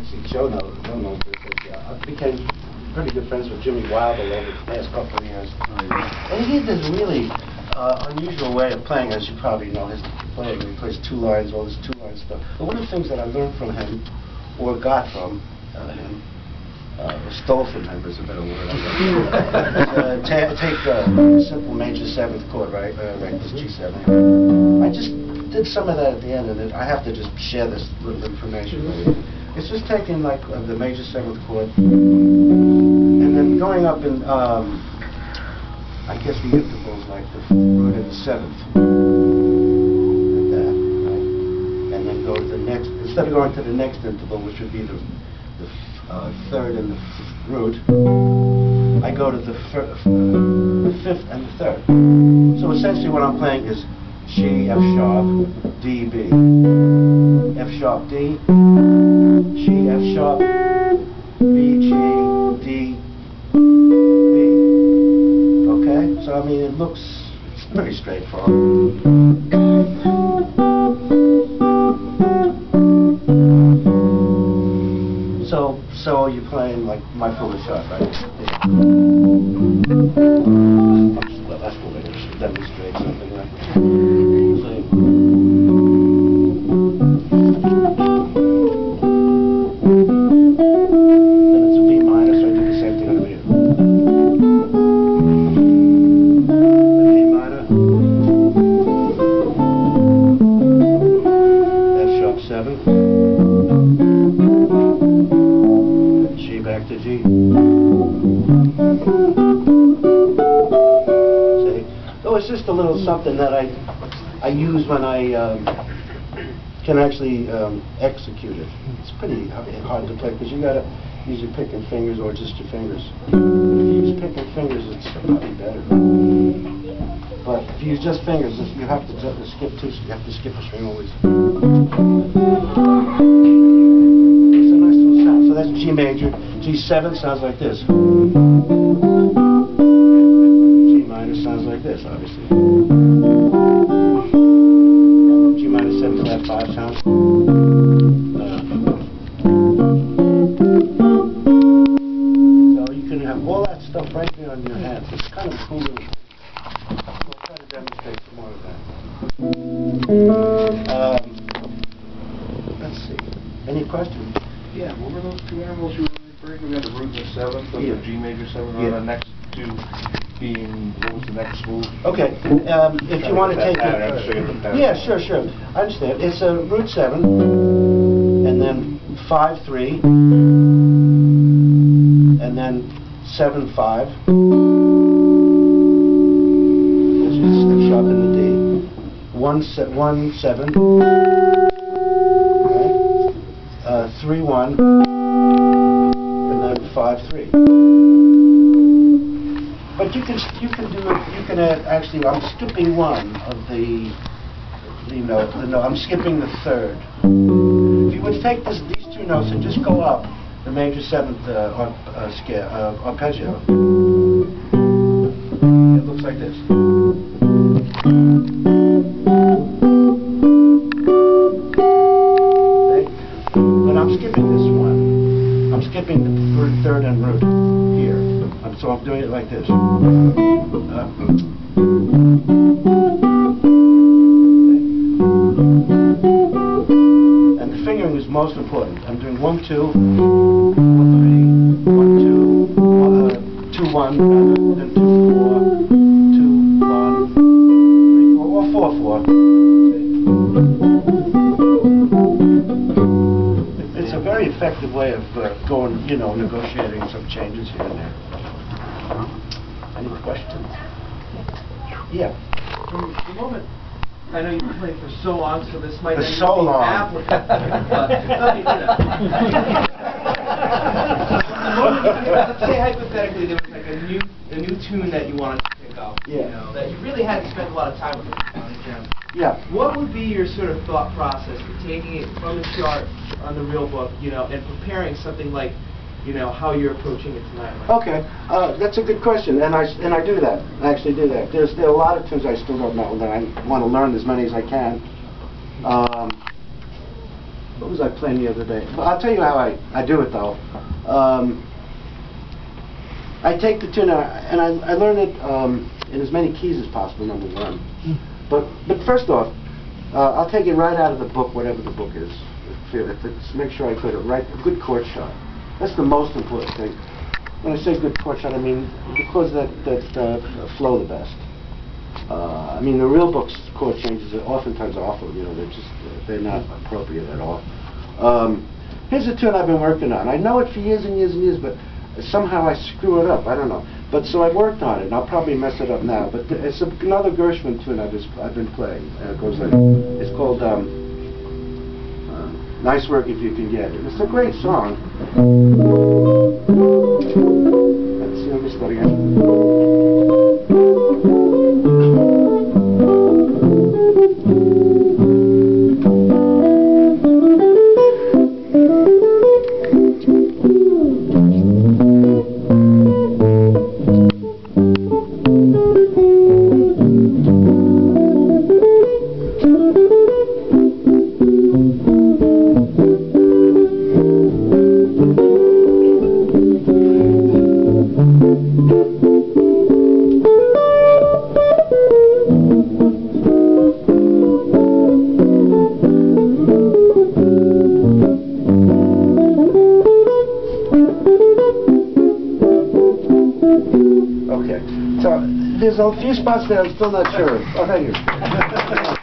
actually Joe knows this. I became pretty good friends with Jimmy Wilder over the past couple of years. And he had this really unusual way of playing, as you probably know. His playing, he plays two lines, all this two-line stuff. But one of the things that I learned from him, or got from him, or stole from him is a better word, I guess. Take a simple major 7th chord, right? Right, this G7. I just did some of that at the end, and I have to just share this little information with you. It's just taking like the major 7th chord, and then going up in, I guess the intervals like the root and the 7th, like that, right? And then go to the next, instead of going to the next interval, which would be the 3rd and the root, I go to the 5th and the 3rd. So essentially what I'm playing is G, F sharp, D, B. F sharp, D, G, F sharp, B, G, D, B. Okay? So I mean it's pretty straightforward. So you're playing like my fuller shot, right? Yeah. Well, that's the way to demonstrate something like that. Then it's a B minor, so I do the same thing on the B. Then B minor. F sharp 7. Back to G. See? So it's just a little something that I use when I can actually execute it. It's pretty hard to play because you gotta use your picking fingers or just your fingers. If you use picking fingers, it's probably better. But if you use just fingers, you have to skip two. You have to skip a string always. It's a nice little sound. So that's G major. G7 sounds like this. G minor sounds like this, obviously. G minor 7 flat 5 sounds. So you can have all that stuff right there on your hands. It's kind of cool. We'll try to demonstrate some more of that. Let's see. Any questions? Yeah, what were those two intervals you were referring to? We had the root and the 7th, and the G major 7, and the next two being, what was the next move? Okay, if you want to take it. Yeah, sure. I understand. It's a root 7, and then 5, 3, and then 7, 5. Which is F sharp in the D. 1, 7. 3, 1, and then 5, 3. But you can do it. You can add, actually. I'm skipping one of the note. I'm skipping the 3rd. If you would take these two notes and just go up the major 7th arpeggio, it looks like this. I'm skipping this one. I'm skipping the 3rd and root here. So I'm doing it like this. Okay. And the fingering is most important. I'm doing 1, 2, 1, 3, 1, 2, 2, 1, then 2, 4, 2, 1, 3, 4, or 4, 4. It's a very effective way of going, negotiating some changes here and there. Any questions? Yeah. From the moment, I know you've been playing for so long, so this might for not so be long. applicable. Let's say hypothetically there was like a new tune that you wanted to pick up, that you really hadn't spent a lot of time with on the jam. Yeah. What would be your sort of thought process for taking it from the chart on the real book, and preparing something like, how you're approaching it tonight? Right? Okay, that's a good question, and I do that. I actually do that. There are a lot of tunes I still don't know that I want to learn as many as I can. What was I playing the other day? Well, I'll tell you how I do it, though. I take the tune and I learn it in as many keys as possible, number one. But first off, I'll take it right out of the book, whatever the book is. Make sure I put it right, a good chord shot. That's the most important thing. When I say good chord shot, I mean the chords that flow the best. I mean, the real book's chord changes are oftentimes awful. You know, they're not appropriate at all. Here's a tune I've been working on. I know it for years and years and years, but somehow I screw it up. I don't know. But so I worked on it, and I'll probably mess it up now. But it's another Gershwin tune I've been playing. It goes like, it's called "Nice Work If You Can Get It." It's a great song. Let's see, let me start again. Okay, so there's a few spots that I'm still not sure of. Oh, thank you.